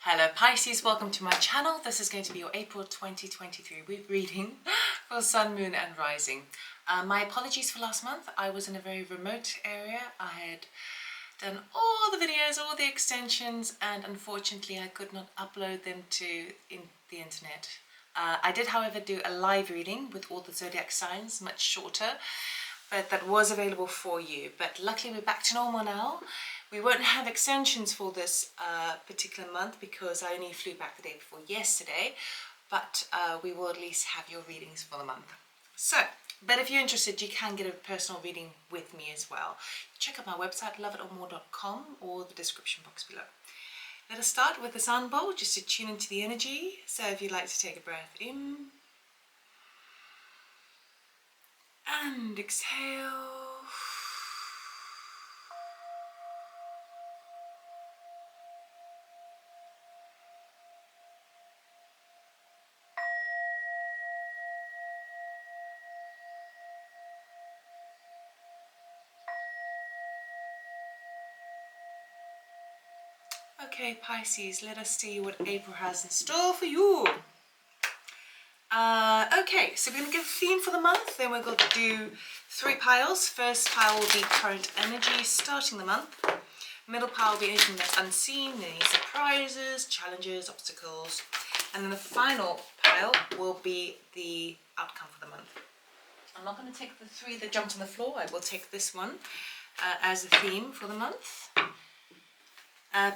Hello Pisces, welcome to my channel. This is going to be your April 2023 week reading for Sun, Moon and Rising. My apologies for last month. I was in a very remote area. I had done all the videos, all the extensions, and unfortunately I could not upload them to the internet. I did, however, do a live reading with all the zodiac signs, much shorter, but that was available for you. But luckily we're back to normal now. We won't have extensions for this particular month because I only flew back the day before yesterday, but we will at least have your readings for the month. So, but if you're interested, you can get a personal reading with me as well. Check out my website, loveitoormore.com, or the description box below. Let us start with the sun bowl, just to tune into the energy. So if you'd like to take a breath in and exhale. Okay, Pisces, let us see what April has in store for you. Okay, so we're going to give a theme for the month, then we're going to do 3 piles. First pile will be current energy starting the month. Middle pile will be anything that's unseen, any surprises, challenges, obstacles. And then the final pile will be the outcome for the month. I'm not going to take the 3 that jumped on the floor. I will take this one as a theme for the month.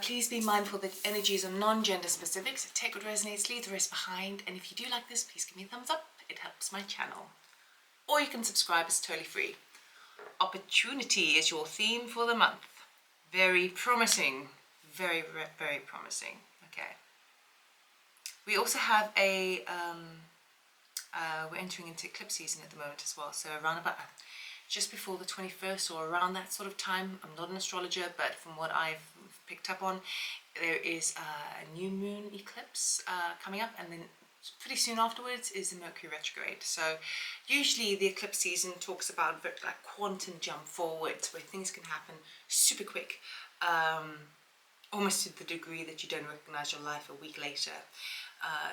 Please be mindful that energies are non-gender specific, so take what resonates, leave the rest behind. And if you do like this, please give me a thumbs up. It helps my channel. Or you can subscribe, it's totally free. Opportunity is your theme for the month. Very promising. Very, very promising. Okay. We also have a, we're entering into eclipse season at the moment as well. So around about just before the 21st or around that sort of time. I'm not an astrologer, but from what I've picked up on, there is a new moon eclipse coming up, and then pretty soon afterwards is the Mercury retrograde. So usually the eclipse season talks about like quantum jump forwards, where things can happen super quick, almost to the degree that you don't recognize your life a week later.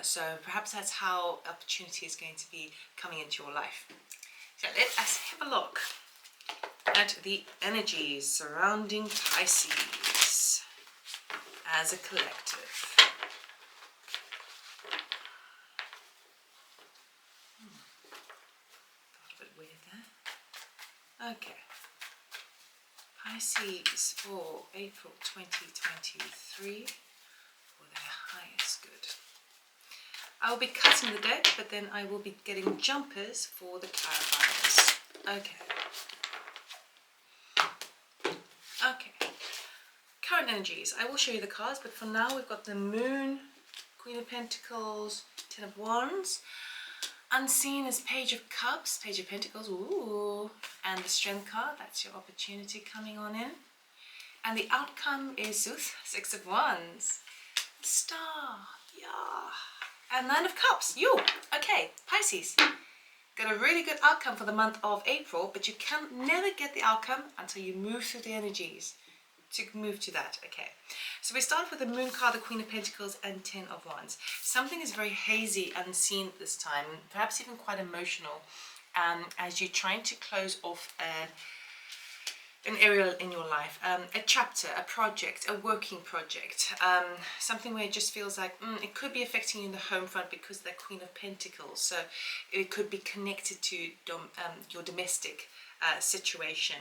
So perhaps that's how opportunity is going to be coming into your life. So let us have a look at the energies surrounding Pisces as a collective. Got a bit weird there. Okay. Pisces for April 2023 for their highest good. I will be cutting the deck, but then I will be getting jumpers for the clarifiers. Okay. Okay. Current energies. I will show you the cards, but for now we've got the Moon, Queen of Pentacles, 10 of Wands. Unseen is Page of Cups, Page of Pentacles, ooh, and the Strength card. That's your opportunity coming on in. And the outcome is 6 of Wands. Star, yeah. And 9 of Cups, you. Okay, Pisces. Got a really good outcome for the month of April, but you can never get the outcome until you move through the energies to move to that. Okay, so we start with the Moon card, the Queen of Pentacles, and 10 of Wands. Something is very hazy, unseen this time, perhaps even quite emotional, as you're trying to close off an area in your life, a chapter, a project, a working project, something where it just feels like it could be affecting you in the home front because they're Queen of Pentacles. So it could be connected to your domestic situation,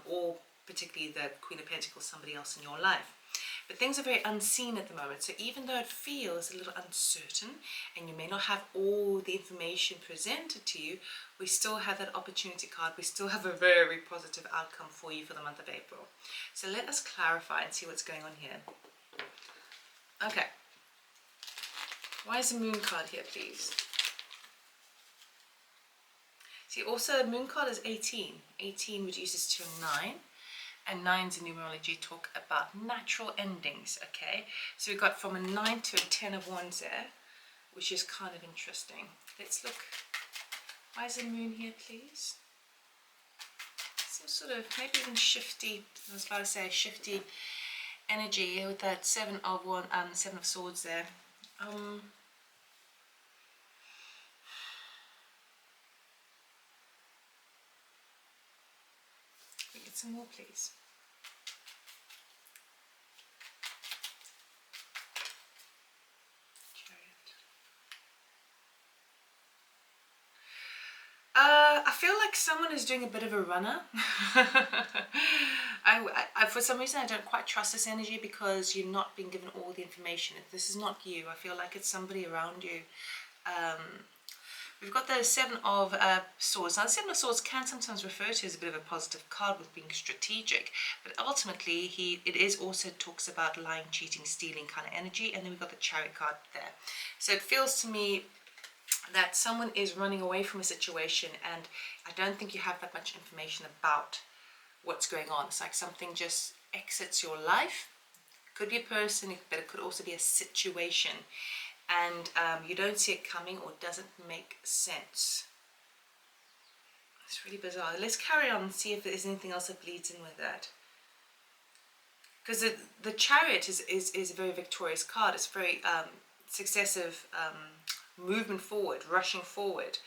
or particularly the Queen of Pentacles, somebody else in your life. But things are very unseen at the moment. So even though it feels a little uncertain and you may not have all the information presented to you, we still have that opportunity card. We still have a very positive outcome for you for the month of April. So let us clarify and see what's going on here. Okay. Why is the Moon card here, please? See, also Moon card is 18. 18 reduces to a 9. And 9s in numerology talk about natural endings, okay? So we've got from a 9 to a 10 of Wands there, which is kind of interesting. Let's look. Why is the Moon here, please? Some sort of, maybe even shifty, I was about to say, shifty energy with that Seven of Swords there. Can we get some more, please? I feel like someone is doing a bit of a runner. For some reason, I don't quite trust this energy because you're not being given all the information. If this is not you, I feel like it's somebody around you. We've got the Seven of Swords. Now, the Seven of Swords can sometimes refer to as a bit of a positive card with being strategic, but ultimately, it is also talks about lying, cheating, stealing kind of energy. And then we've got the Chariot card there. So it feels to me that someone is running away from a situation, and I don't think you have that much information about what's going on. It's like something just exits your life. Could be a person, but it could also be a situation, and you don't see it coming or it doesn't make sense. It's really bizarre. Let's carry on and see if there's anything else that bleeds in with that. Because the Chariot is a very victorious card. It's very successive movement forward, rushing forward.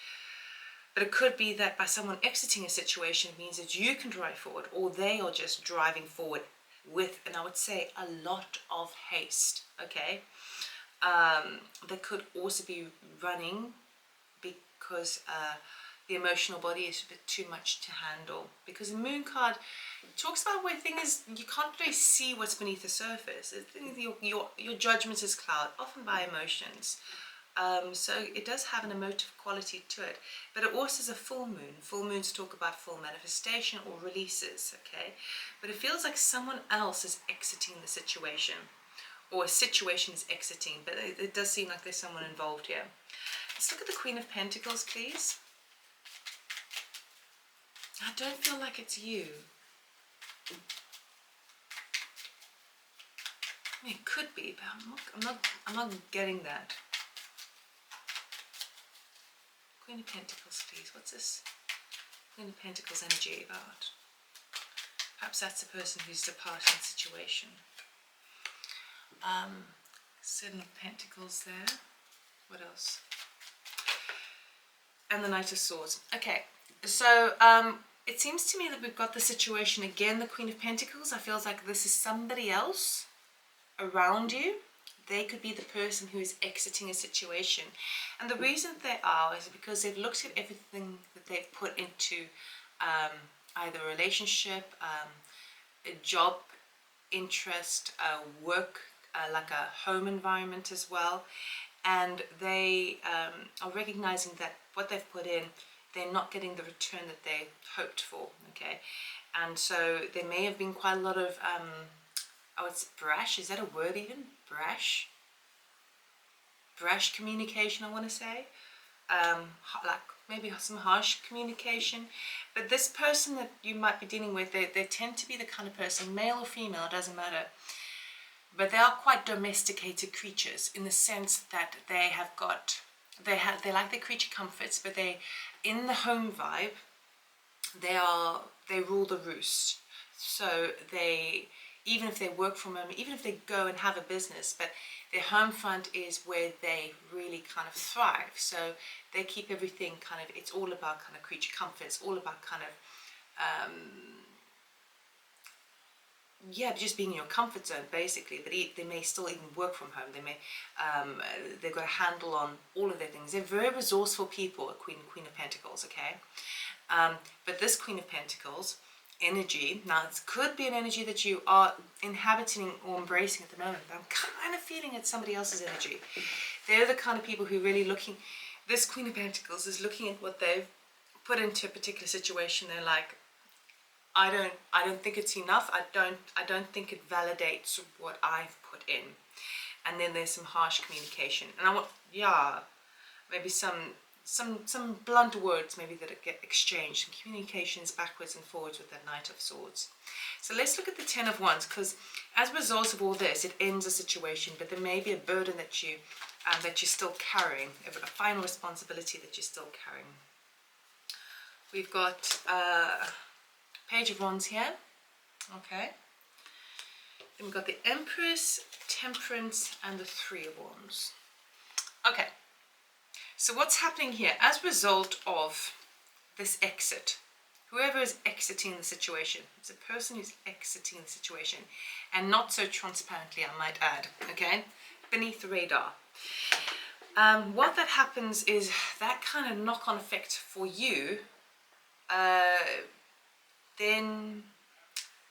But it could be that by someone exiting a situation means that you can drive forward, or they are just driving forward with, and I would say, a lot of haste, okay? They could also be running because the emotional body is a bit too much to handle. Because the Moon card talks about where things, you can't really see what's beneath the surface. Your judgment is clouded, often by emotions. So it does have an emotive quality to it, but it also is a full moon. Full moons talk about full manifestation or releases, okay? But it feels like someone else is exiting the situation, or a situation is exiting, but it does seem like there's someone involved here. Let's look at the Queen of Pentacles, please. I don't feel like it's you. I mean, it could be, but I'm not getting that. Queen of Pentacles, please. What's this Queen of Pentacles energy about? Perhaps that's the person who's departing the situation. Seven of Pentacles there. What else? And the Knight of Swords. Okay, so it seems to me that we've got the situation again, the Queen of Pentacles. I feel like this is somebody else around you. They could be the person who is exiting a situation. And the reason they are is because they've looked at everything that they've put into either a relationship, a job interest, work, like a home environment as well. And they are recognizing that what they've put in, they're not getting the return that they hoped for, okay? And so there may have been quite a lot of, oh, it's brash, is that a word even? Brash communication, I want to say. Like maybe some harsh communication. But this person that you might be dealing with, they tend to be the kind of person, male or female, it doesn't matter. But they are quite domesticated creatures in the sense that they like their creature comforts, but they, in the home vibe, they rule the roost. So they, even if they work from home, even if they go and have a business, but their home front is where they really kind of thrive. So they keep everything kind of, it's all about kind of creature comfort. It's all about kind of, yeah, just being in your comfort zone basically. But they may still even work from home. They may, they've got a handle on all of their things. They're very resourceful people, a Queen of Pentacles, okay? But this Queen of Pentacles energy, now it could be an energy that you are inhabiting or embracing at the moment, but I'm kind of feeling it's somebody else's energy. They're the kind of people who really looking, this Queen of Pentacles is looking at what they've put into a particular situation. They're like, I don't think it's enough. I don't think it validates what I've put in. And then there's some harsh communication. And I want, yeah, maybe some blunt words maybe that get exchanged, and communications backwards and forwards with that Knight of Swords. So let's look at the Ten of Wands, because as a result of all this, it ends a situation, but there may be a burden that you're still carrying, a final responsibility that you're still carrying. We've got Page of Wands here, okay. Then we've got the Empress, Temperance, and the Three of Wands. Okay, so what's happening here as a result of this exit? Whoever is exiting the situation, it's a person who's exiting the situation, and not so transparently, I might add, okay? Beneath the radar. What that happens is that kind of knock-on effect for you then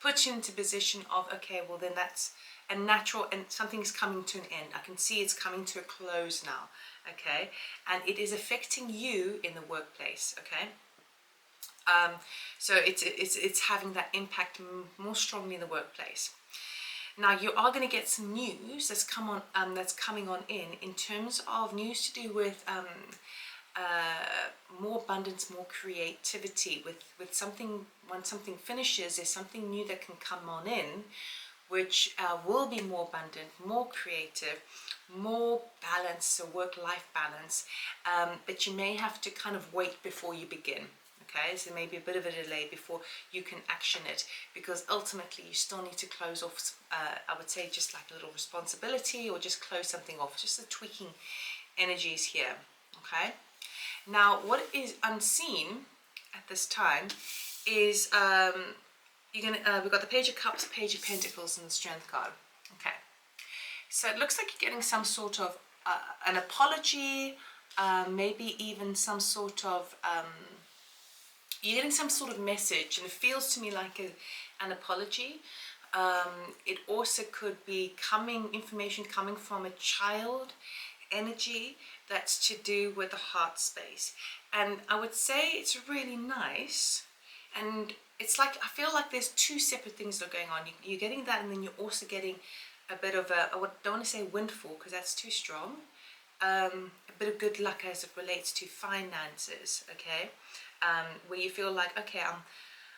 puts you into position of, okay, well then that's a natural, and something's coming to an end. I can see it's coming to a close now, okay? And it is affecting you in the workplace, okay? So it's having that impact more strongly in the workplace. Now you are going to get some news that's coming on in terms of news to do with more abundance, more creativity. With something, when something finishes, there's something new that can come on in, which will be more abundant, more creative, more balance, so work-life balance. But you may have to kind of wait before you begin. Okay, so maybe a bit of a delay before you can action it, because ultimately you still need to close off, I would say, just like a little responsibility, or just close something off, just the tweaking energies here, okay? Now, what is unseen at this time is we've got the Page of Cups, Page of Pentacles, and the Strength card, okay? So it looks like you're getting some sort of an apology, maybe even some sort of you're getting some sort of message, and it feels to me like an apology. It also could be information coming from a child energy that's to do with the heart space. And I would say it's really nice, and it's like, I feel like there's two separate things that are going on. You're getting that, and then you're also getting a bit of I don't want to say windfall, because that's too strong. A bit of good luck as it relates to finances, okay? Where you feel like, okay,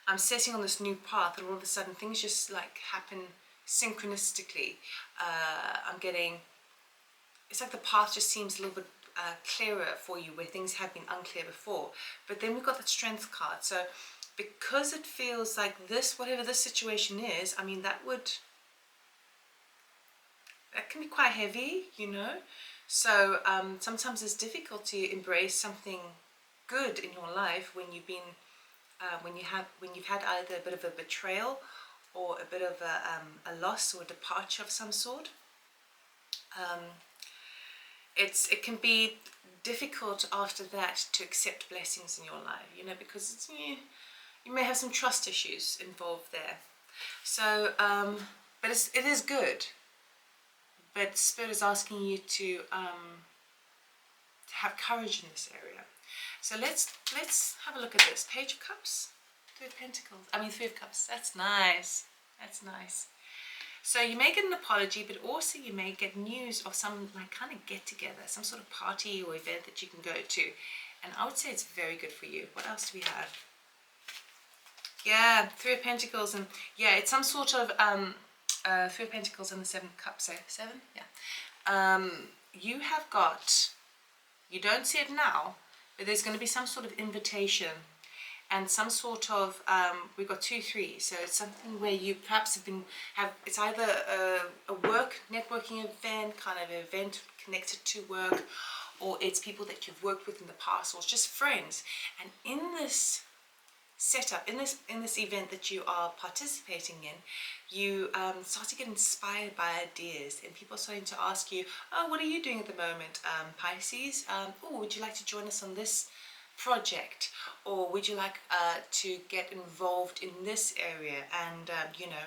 I'm setting on this new path, and all of a sudden things just like happen synchronistically. I'm getting, it's like the path just seems a little bit clearer for you, where things have been unclear before. But then we've got the Strength card. So because it feels like this, whatever this situation is, I mean, that can be quite heavy, you know. So sometimes it's difficult to embrace something good in your life when you've been when you've had either a bit of a betrayal or a bit of a loss or a departure of some sort. It can be difficult after that to accept blessings in your life, you know, because it's, you may have some trust issues involved there. So but it is good, but Spirit is asking you to have courage in this area. So let's have a look at this. Page of Cups, Three of Cups. That's nice. That's nice. So you may get an apology, but also you may get news of some like kind of get together, some sort of party or event that you can go to. And I would say it's very good for you. What else do we have? Yeah, Three of Pentacles, and yeah, it's some sort of Three of Pentacles and the Seven of Cups. So 7, yeah. You have got, you don't see it now, but there's going to be some sort of invitation and some sort of we've got 2, 3, so it's something where you perhaps it's either a work networking event, kind of an event connected to work, or it's people that you've worked with in the past, or it's just friends. And in this setup, in this event that you are participating in, you start to get inspired by ideas, and people are starting to ask you, oh, what are you doing at the moment, Pisces? Oh, would you like to join us on this project, or would you like to get involved in this area? And you know,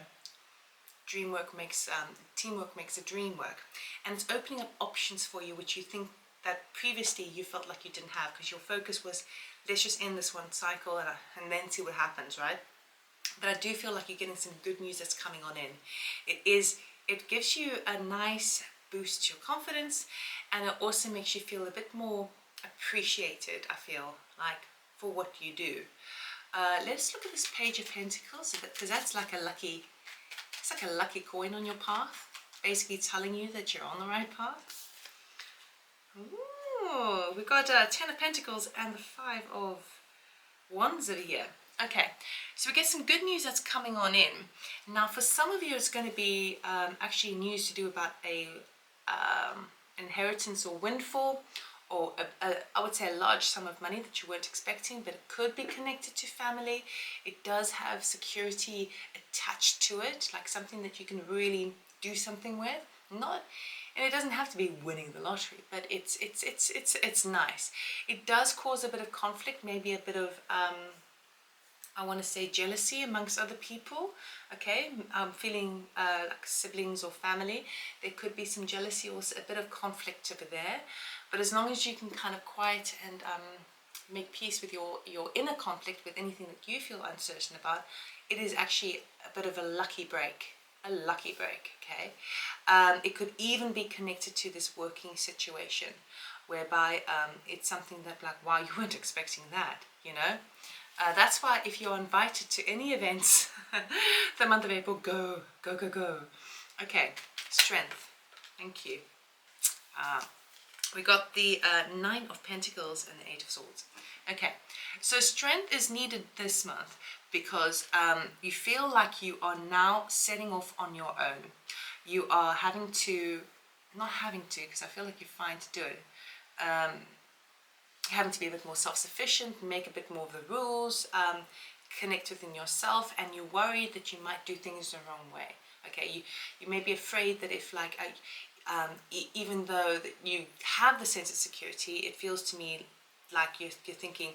teamwork makes the dream work, and it's opening up options for you which you think that previously you felt like you didn't have, because your focus was, let's just end this one cycle and then see what happens, right? But I do feel like you're getting some good news that's coming on in. It gives you a nice boost to your confidence, and it also makes you feel a bit more appreciated, I feel like, for what you do. Let's look at this Page of Pentacles, because that's like a lucky coin on your path, basically telling you that you're on the right path. Ooh, we've got 10 of Pentacles and the 5 of Wands over here. Okay, so we get some good news that's coming on in. Now, for some of you, it's going to be actually news to do about a inheritance or windfall, or I would say a large sum of money that you weren't expecting, but it could be connected to family. It does have security attached to it, like something that you can really do something with. Not, and it doesn't have to be winning the lottery, but it's nice. It does cause a bit of conflict, maybe a bit of I want to say jealousy amongst other people. Okay, feeling like siblings or family, there could be some jealousy or a bit of conflict over there. But as long as you can kind of quiet and make peace with your inner conflict with anything that you feel uncertain about, it is actually a bit of a lucky break. A lucky break. Okay, it could even be connected to this working situation, whereby it's something that, like, wow, you weren't expecting that, you know. That's why if you're invited to any events the month of April, go, go, go, go. Okay, strength. Thank you. We got the Nine of Pentacles and the Eight of Swords. Okay, so strength is needed this month because you feel like you are now setting off on your own. You are having to, not having to, because I feel like you're fine to do it. Having to be a bit more self-sufficient, make a bit more of the rules, connect within yourself, and you're worried that you might do things the wrong way. Okay, you may be afraid that if, like, even though that you have the sense of security, it feels to me like you're thinking,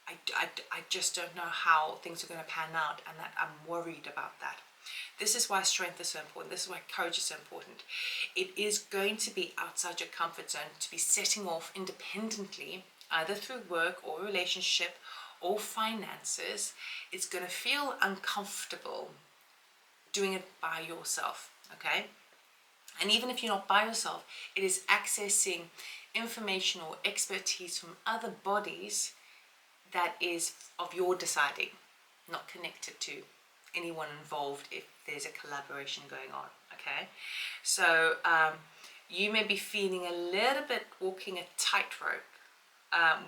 I just don't know how things are going to pan out, and that I'm worried about that. This is why strength is so important. This is why courage is so important. It is going to be outside your comfort zone, to be setting off independently, either through work or relationship or finances. It's going to feel uncomfortable doing it by yourself, okay? And even if you're not by yourself, it is accessing information or expertise from other bodies that is of your deciding, not connected to anyone involved if there's a collaboration going on, okay? So you may be feeling a little bit walking a tightrope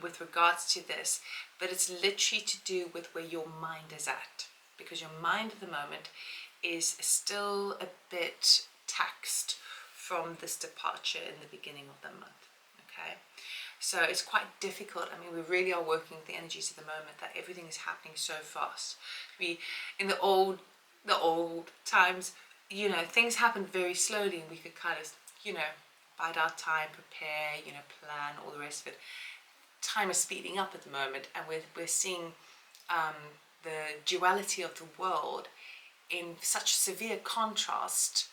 with regards to this, but it's literally to do with where your mind is at, because your mind at the moment is still a bit taxed from this departure in the beginning of the month, okay? So it's quite difficult. I mean, we really are working with the energies at the moment that everything is happening so fast. In the old times, you know, things happened very slowly, and we could kind of, you know, bide our time, prepare, you know, plan, all the rest of it. Time is speeding up at the moment, and we're seeing the duality of the world in such severe contrast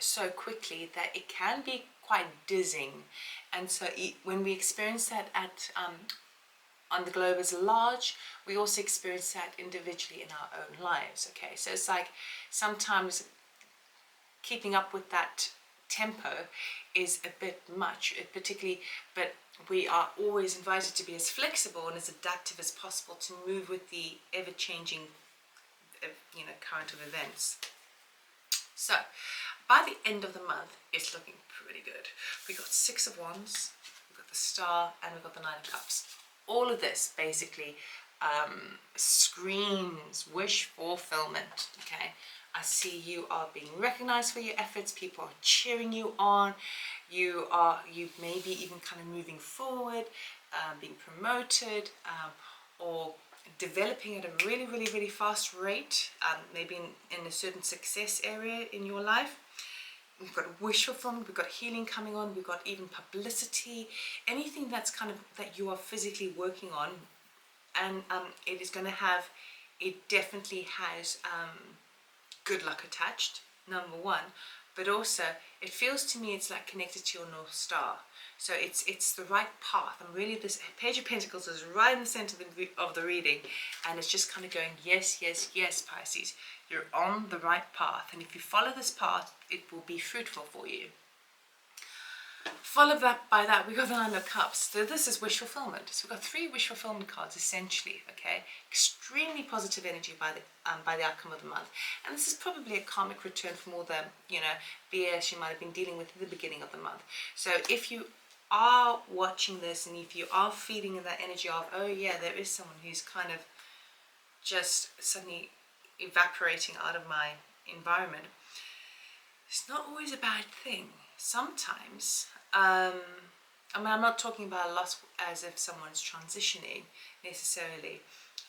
so quickly that it can be quite dizzying. And so when we experience that at on the globe as large, we also experience that individually in our own lives. Okay, so it's like sometimes keeping up with that tempo is a bit much, particularly, but we are always invited to be as flexible and as adaptive as possible to move with the ever-changing you know, current of events. So by the end of the month, it's looking pretty good. We got Six of Wands, we've got the Star, and we've got the Nine of Cups. All of this basically screams wish fulfillment, okay? I see you are being recognized for your efforts. People are cheering you on. You may be even kind of moving forward, being promoted, or developing at a really, really, really fast rate, maybe in a certain success area in your life. We've got wish fulfillment, we've got healing coming on, we've got even publicity, anything that's kind of that you are physically working on, and it definitely has good luck attached, number one, but also it feels to me it's like connected to your North Star. So it's the right path. And really, this Page of Pentacles is right in the center of the reading, and it's just kind of going, yes, yes, yes, Pisces, you're on the right path, and if you follow this path, it will be fruitful for you. Followed by that, we got the Nine of Cups. So this is wish fulfillment. So we've got 3 wish fulfillment cards, essentially, okay? Extremely positive energy by the outcome of the month. And this is probably a karmic return from all the, you know, BS you might have been dealing with at the beginning of the month. So if you are watching this, and if you are feeling in that energy of, oh yeah, there is someone who's kind of just suddenly evaporating out of my environment. It's not always a bad thing. Sometimes, I mean, I'm not talking about a loss as if someone's transitioning necessarily.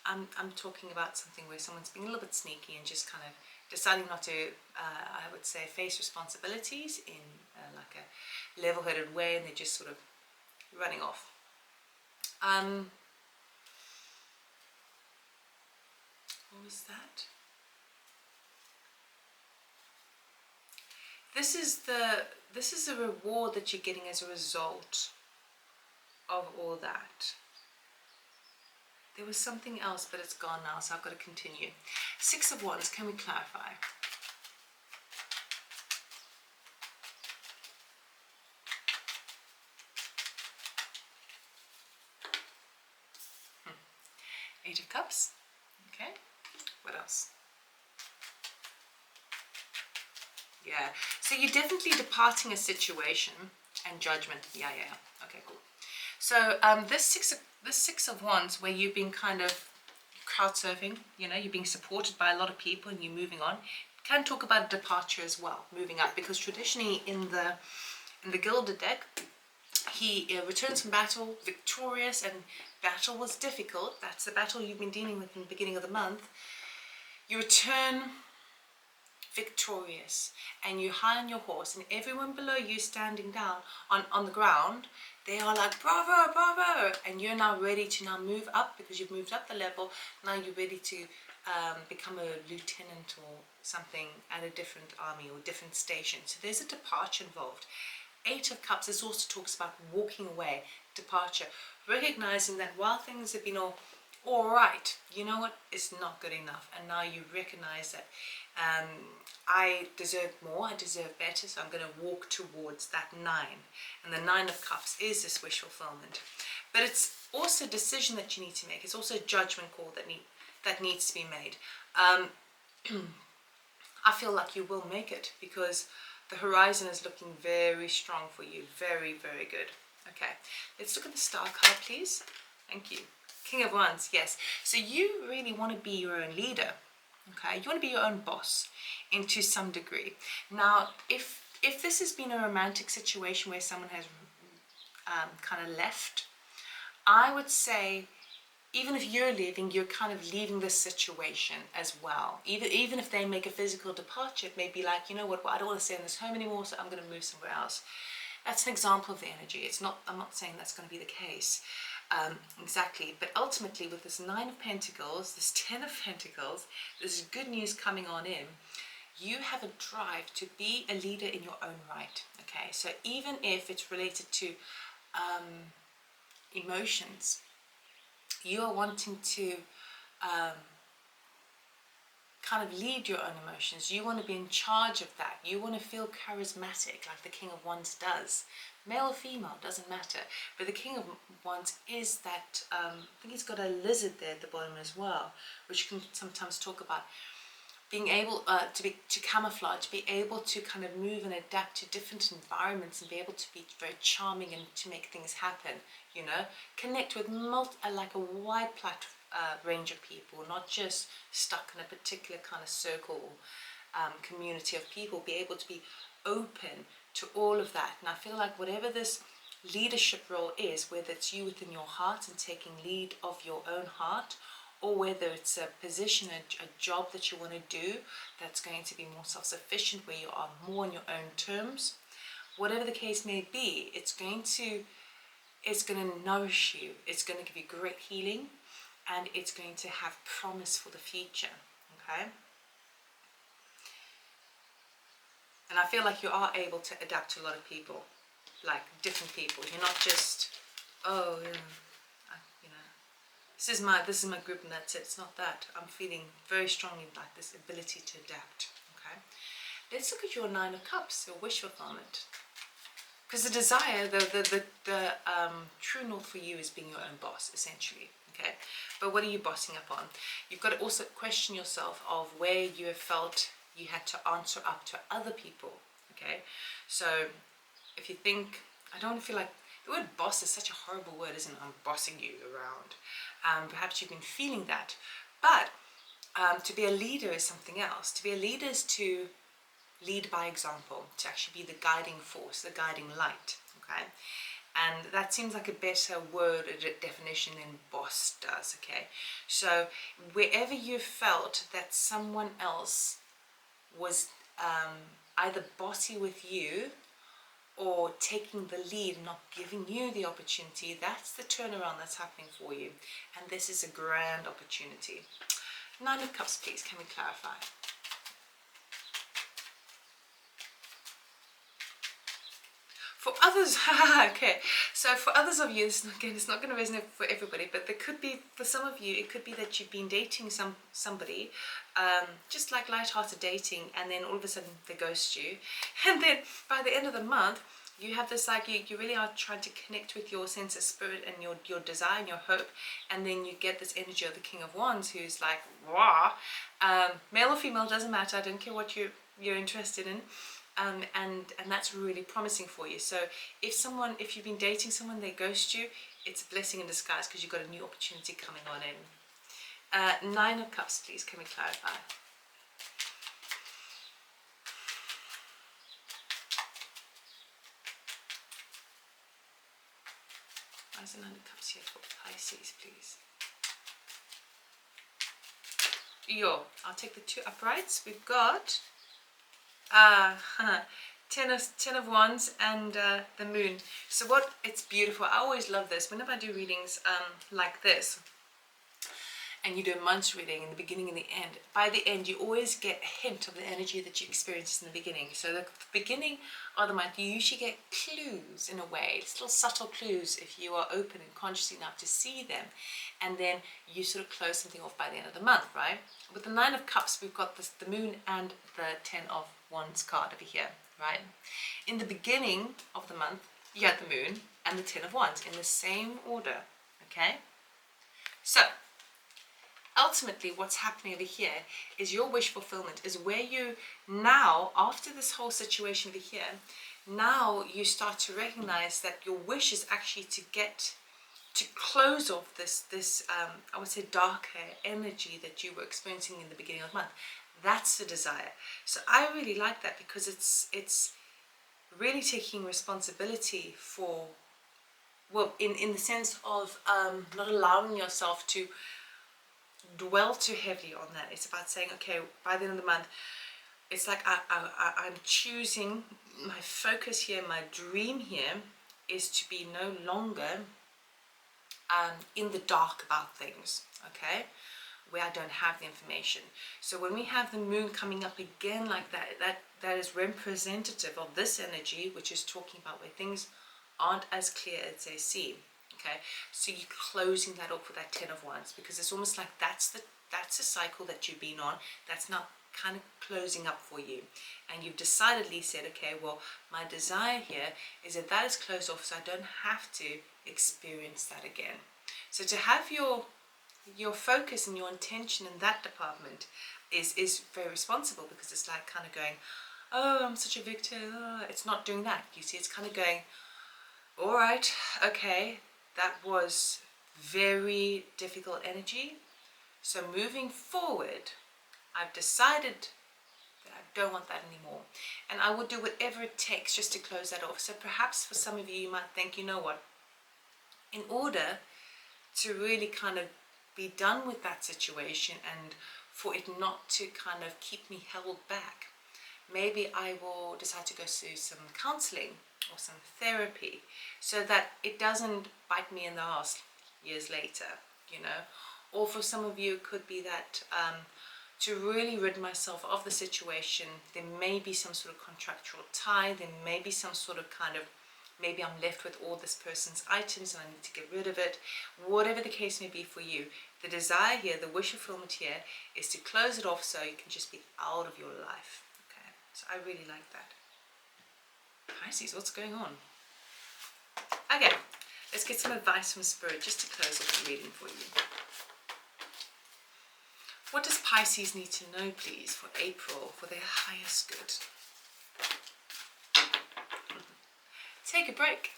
I'm talking about something where someone's being a little bit sneaky and just kind of deciding not to, I would say, face responsibilities in like a level-headed way, and they're just sort of running off. What was that? This is the reward that you're getting as a result of all that. There was something else, but it's gone now, so I've got to continue. Six of Wands, can we clarify? Eight of Cups. Okay. What else? Yeah. So you're definitely departing a situation and judgment. Yeah. Okay, cool. So this six of Wands, where you've been kind of crowd surfing, you know, you're being supported by a lot of people and you're moving on. Can talk about departure as well, moving up, because traditionally in the Gilded deck, he returns from battle victorious, and battle was difficult. That's the battle you've been dealing with in the beginning of the month. You return victorious, and you're high on your horse, and everyone below you standing down on the ground, they are like, bravo, bravo, and you're now ready to now move up, because you've moved up the level. Now you're ready to become a lieutenant or something at a different army or different station. So there's a departure involved. Eight of Cups, this also talks about walking away, departure, recognizing that while things have been all right, you know what, it's not good enough, and now you recognize that I deserve more, I deserve better, so I'm going to walk towards that 9. And the 9 of Cups is this wish fulfillment, but it's also a decision that you need to make. It's also a judgment call that needs to be made. I feel like you will make it, because the horizon is looking very strong for you. Very, very good. Okay, let's look at the star card, please. Thank you. King of Wands, yes. So you really want to be your own leader. Okay, you want to be your own boss into some degree. Now, if this has been a romantic situation where someone has kind of left, I would say, even if you're leaving, you're kind of leaving this situation as well. Even if they make a physical departure, it may be like, you know what, well, I don't want to stay in this home anymore, so I'm going to move somewhere else. That's an example of the energy. It's not, I'm not saying that's going to be the case exactly, but ultimately with this 9 of Pentacles, this 10 of Pentacles, there's good news coming on in. You have a drive to be a leader in your own right. Okay, so even if it's related to emotions, you are wanting to kind of lead your own emotions. You want to be in charge of that. You want to feel charismatic like the King of Wands does. Male or female, doesn't matter. But the King of Wands is that, I think he's got a lizard there at the bottom as well, which you can sometimes talk about being able to camouflage, to be able to kind of move and adapt to different environments, and be able to be very charming and to make things happen, you know, connect with like a wide range of people, not just stuck in a particular kind of circle or community of people, be able to be open to all of that. And I feel like whatever this leadership role is, whether it's you within your heart and taking lead of your own heart, or whether it's a position, a job that you want to do that's going to be more self-sufficient, where you are more on your own terms, whatever the case may be, it's going to nourish you, it's going to give you great healing, and it's going to have promise for the future. Okay, and I feel like you are able to adapt to a lot of people, like different people. You're not just, oh, you know, this is my group and that's it. It's not that. I'm feeling very strongly like this ability to adapt. Okay, let's look at your 9 of Cups, your wish fulfillment. Because the desire, the true north for you is being your own boss, essentially. Okay, but what are you bossing up on? You've got to also question yourself of where you have felt you had to answer up to other people. Okay, so if you think, I don't feel like, the word boss is such a horrible word, isn't it? I'm bossing you around. Perhaps you've been feeling that, but To be a leader is something else. To be a leader is to lead by example, to actually be the guiding force, the guiding light, okay? And that seems like a better word definition than boss does, okay? So wherever you felt that someone else was either bossy with you or taking the lead, not giving you the opportunity, that's the turnaround that's happening for you. And this is a grand opportunity. 9 of Cups, please, can we clarify? For others, okay, so for others of you, again, it's not going to resonate for everybody, but there could be, for some of you, it could be that you've been dating somebody, just like light-hearted dating, and then all of a sudden they ghost you, and then by the end of the month, you have this, like, you really are trying to connect with your sense of spirit and your desire and your hope, and then you get this energy of the King of Wands, who's like, rah, male or female, doesn't matter, I don't care what you're interested in. And that's really promising for you. So if you've been dating someone, they ghost you, it's a blessing in disguise because you've got a new opportunity coming on in. 9 of Cups, please, can we clarify? Why is the 9 of Cups here for Pisces, please? I'll take the 2 uprights. We've got 10 of Wands and the Moon. So it's beautiful. I always love this. Whenever I do readings like this, and you do a month's reading in the beginning and the end, by the end you always get a hint of the energy that you experienced in the beginning. So the beginning of the month, you usually get clues in a way, it's little subtle clues if you are open and conscious enough to see them, and then you sort of close something off by the end of the month, right? With the 9 of Cups, we've got the Moon and the 10 of Wands card over here, right? In the beginning of the month, you had the Moon and the 10 of Wands in the same order, okay? So ultimately what's happening over here is your wish fulfillment is where you now, after this whole situation over here, now you start to recognize that your wish is actually to close off this I would say darker energy that you were experiencing in the beginning of the month. That's the desire. So I really like that because it's really taking responsibility for, well, in the sense of not allowing yourself to dwell too heavily on that. It's about saying, okay, by the end of the month, it's like I'm choosing my focus here, my dream here is to be no longer in the dark about things, okay, where I don't have the information. So when we have the Moon coming up again like that is representative of this energy, which is talking about where things aren't as clear as they seem. Okay, so you're closing that up with that 10 of Wands, because it's almost like that's the cycle that you've been on, that's now kind of closing up for you, and you've decidedly said, okay, well, my desire here is that is closed off so I don't have to experience that again. So to have your focus and your intention in that department is very responsible, because it's like kind of going, oh, I'm such a victim. Oh. It's not doing that. You see, it's kind of going, all right, okay, that was very difficult energy. So moving forward, I've decided that I don't want that anymore. And I will do whatever it takes just to close that off. So perhaps for some of you, you might think, you know what, in order to really kind of be done with that situation and for it not to kind of keep me held back, maybe I will decide to go through some counseling or some therapy so that it doesn't bite me in the ass years later, you know. Or for some of you, it could be that to really rid myself of the situation, there may be some sort of contractual tie, there may be some sort of kind of, maybe I'm left with all this person's items and I need to get rid of it. Whatever the case may be for you, the desire here, the wish fulfillment here, is to close it off so you can just be out of your life. Okay, so I really like that. Pisces, what's going on? Okay, let's get some advice from Spirit just to close off the reading for you. What does Pisces need to know, please, for April, for their highest good? Take a break.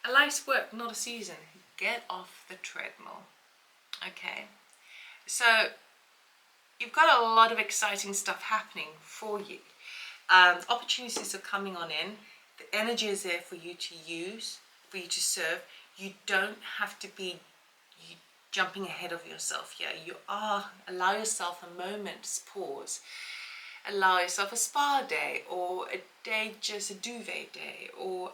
A life's work, not a season. Get off the treadmill. Okay, so you've got a lot of exciting stuff happening for you. Opportunities are coming on in. The energy is there for you to use, for you to serve. You don't have to be jumping ahead of yourself here. Allow yourself a moment's pause. Allow yourself a spa day, or a day, just a duvet day, or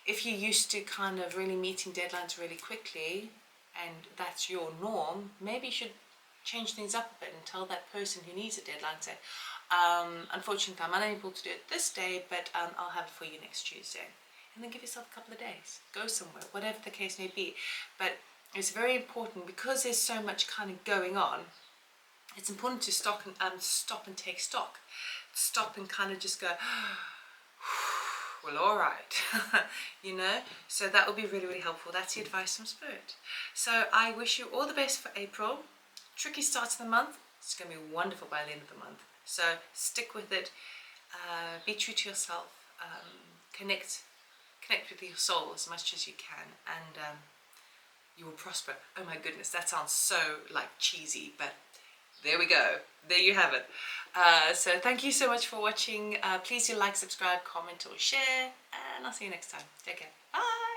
if you're used to kind of really meeting deadlines really quickly and that's your norm, maybe you should change things up a bit and tell that person who needs a deadline, say, unfortunately I'm unable to do it this day, but I'll have it for you next Tuesday. And then give yourself a couple of days, go somewhere, whatever the case may be. But it's very important, because there's so much kind of going on, it's important to stop and take stock. Stop and kind of just go, well, all right, you know. So that will be really, really helpful. That's the advice from Spirit. So I wish you all the best for April. Tricky start to the month. It's going to be wonderful by the end of the month. So stick with it. Be true to yourself. Connect with your soul as much as you can, and you will prosper. Oh my goodness, that sounds so like cheesy, but there we go. There you have it. So thank you so much for watching. Please do like, subscribe, comment or share, and I'll see you next time. Take care. Bye.